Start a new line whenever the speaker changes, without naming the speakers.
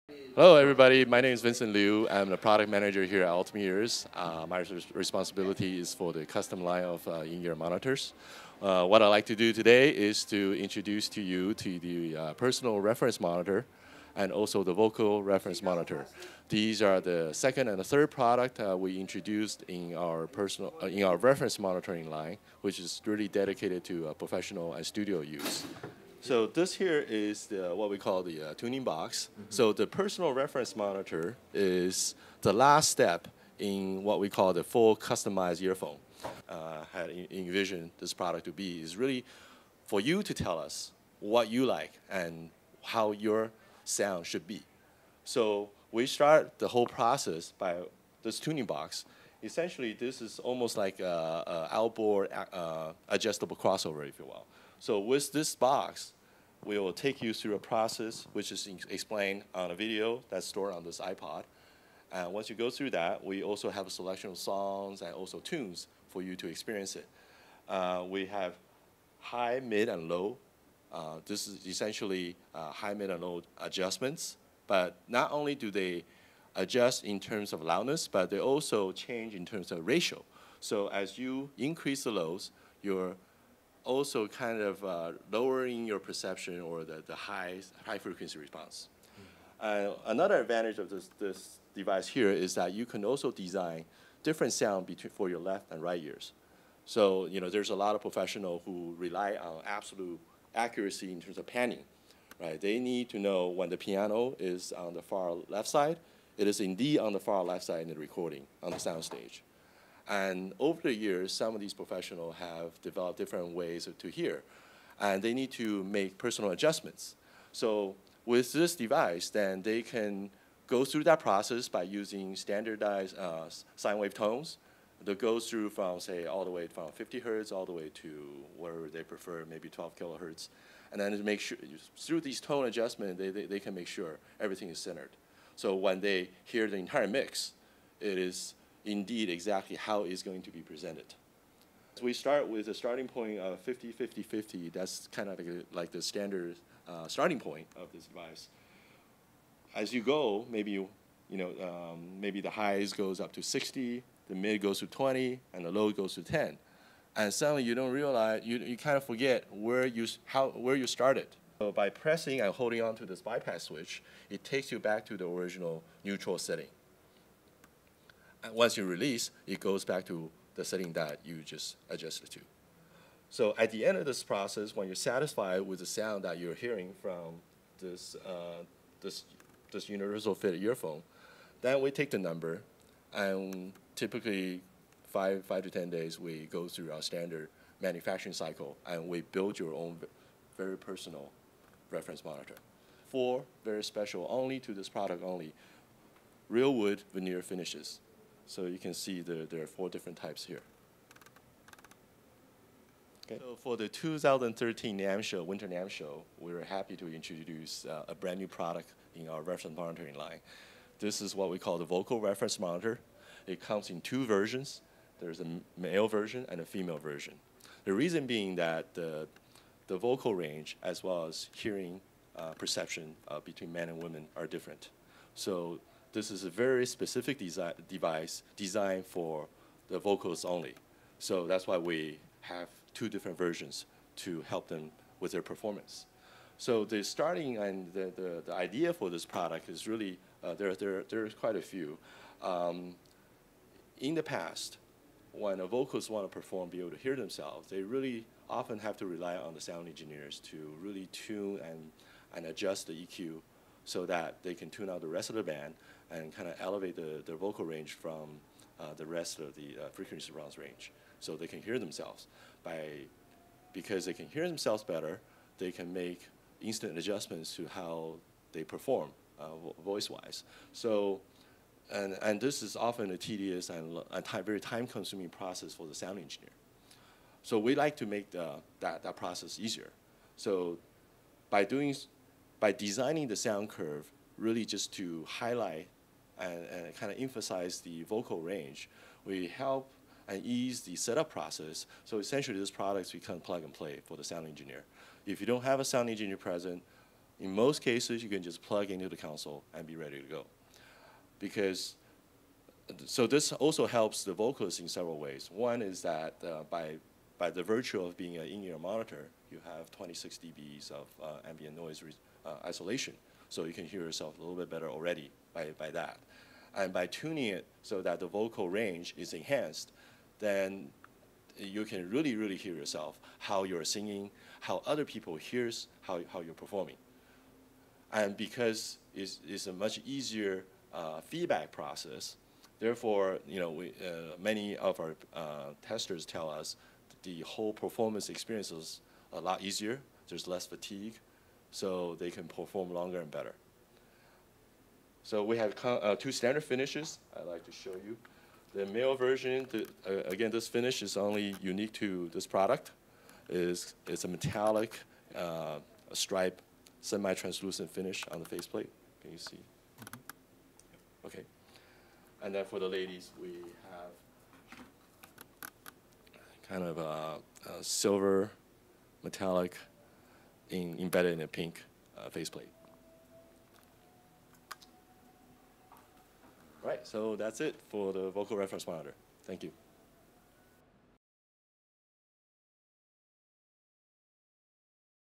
Hello, everybody. My name is Vincent Liu. I'm the product manager here at Ultimate Ears. My responsibility is for the custom line of in-ear monitors. What I'd like to do today is to introduce to you to the personal reference monitor and also the vocal reference monitor. These are the second and the third product we introduced in our reference monitoring line, which is really dedicated to professional and studio use. So this here is what we call the tuning box. So the personal reference monitor is the last step in what we call the full customized earphone. Had envisioned this product to be is really for you to tell us what you like and how your sound should be. So we start the whole process by this tuning box. Essentially, this is almost like a outboard adjustable crossover, if you will. So with this box, we will take you through a process which is explained on a video that's stored on this iPod. And once you go through that, we also have a selection of songs and also tunes for you to experience it. We have high, mid, and low. This is essentially high, mid, and low adjustments. But not only do they adjust in terms of loudness, but they also change in terms of ratio. So as you increase the lows, you're also kind of lowering your perception or the high frequency response. Another advantage of this device here is that you can also design different sound for your left and right ears. So there's a lot of professionals who rely on absolute accuracy in terms of panning. Right? They need to know when the piano is on the far left side, it is indeed on the far left side in the recording, on the sound stage. And over the years, some of these professionals have developed different ways to hear, and they need to make personal adjustments. So with this device, then they can go through that process by using standardized sine wave tones that goes through from, say, all the way from 50 hertz all the way to wherever they prefer, maybe 12 kilohertz. And then to make sure, through these tone adjustments, they can make sure everything is centered. So when they hear the entire mix, it is indeed exactly how it's going to be presented. So we start with a starting point of 50, 50, 50. That's kind of like the standard starting point of this device. As you go, maybe maybe the highs goes up to 60, the mid goes to 20, and the low goes to 10. And suddenly you don't realize, you kind of forget where you started. So by pressing and holding on to this bypass switch, it takes you back to the original neutral setting. And once you release, it goes back to the setting that you just adjusted to. So at the end of this process, when you're satisfied with the sound that you're hearing from this universal fit earphone, then we take the number, and typically 5 to 10 days, we go through our standard manufacturing cycle, and we build your own very personal reference monitor. 4 very special, only to this product only, real wood veneer finishes. So you can see there are 4 different types here. Okay. So for the 2013 NAMM show, Winter NAMM show, we were happy to introduce a brand new product in our reference monitoring line. This is what we call the vocal reference monitor. It comes in 2 versions. There's a male version and a female version. The reason being that the vocal range as well as hearing perception between men and women are different. So this is a very specific device designed for the vocals only. So that's why we have 2 different versions to help them with their performance. So the starting and the idea for this product is really, there's quite a few. In the past, when a vocalist want to perform, be able to hear themselves, they really often have to rely on the sound engineers to really tune and adjust the EQ so that they can tune out the rest of the band and kind of elevate the vocal range from the rest of the frequency response range so they can hear themselves. Because they can hear themselves better, they can make instant adjustments to how they perform voice-wise. So, and this is often a tedious and very time-consuming process for the sound engineer. So we like to make that process easier. So by designing the sound curve, really just to highlight and kind of emphasize the vocal range, we help and ease the setup process. So essentially, this product becomes plug and play for the sound engineer. If you don't have a sound engineer present, In most cases, you can just plug into the console and be ready to go. So this also helps the vocalist in several ways. One is that by the virtue of being an in-ear monitor, you have 26 dBs of ambient noise isolation. So you can hear yourself a little bit better already by that. And by tuning it so that the vocal range is enhanced, then you can really, really hear yourself, how you're singing, how other people hears, how you're performing. And because it's a much easier feedback process, therefore, many of our testers tell us the whole performance experience is a lot easier. There's less fatigue, so they can perform longer and better. So we have two standard finishes I'd like to show you. The male version, again, this finish is only unique to this product. It's a metallic, a stripe, semi-translucent finish on the faceplate. Can you see? Mm-hmm. Okay. And then for the ladies, we have kind of a silver metallic embedded in a pink faceplate. Right, so that's it for the vocal reference monitor. Thank you.